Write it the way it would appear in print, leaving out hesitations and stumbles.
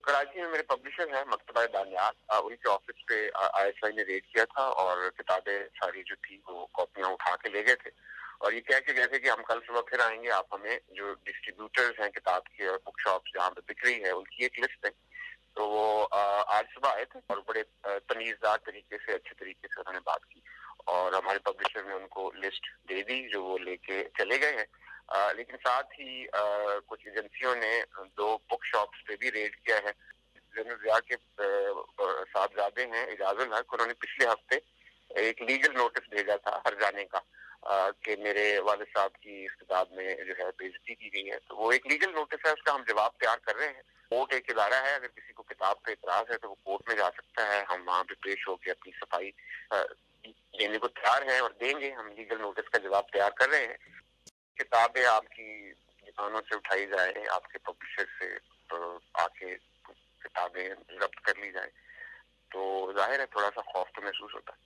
कराची में मेरे पब्लिशर हैं मकतबा दानियाल, उनके ऑफिस पे आईएसआई ने रेड किया था और किताबें सारी जो थी वो कॉपियां उठा के ले गए थे और ये कह के गए थे कि हम कल सुबह फिर आएंगे, आप हमें जो डिस्ट्रीब्यूटर्स हैं किताब के और बुक शॉप्स जहाँ पे बिक रही है उनकी एक लिस्ट दें। तो वो आज सुबह आए थे और बड़े तमीज़दार तरीके से, अच्छे तरीके से उन्होंने बात की और हमारे पब्लिशर ने उनको लिस्ट दे दी जो वो लेके चले गए हैं। लेकिन साथ ही कुछ एजेंसियों ने 2 बुक शॉप्स पे भी रेड किया है। जनरल ज़िया के साहबजादे हैं एजाजुल हक, उन्होंने पिछले हफ्ते एक लीगल नोटिस भेजा था हर जाने का कि मेरे वालिद साहब की इस किताब में जो है बेइज्जती की गई है। तो वो एक लीगल नोटिस है, उसका हम जवाब तैयार कर रहे हैं। कोर्ट एक इदारा है, अगर किसी को किताब पे इतराज़ है तो वो कोर्ट में जा सकता है। हम वहाँ पे पेश होकर अपनी सफाई देने को तैयार हैं और देंगे। हम लीगल नोटिस का जवाब तैयार कर रहे हैं। किताबें आपकी दुकानों से उठाई जाए, आपके पब्लिशर से आके किताबें जब्त कर ली जाए, तो जाहिर है थोड़ा सा खौफ तो महसूस होता है।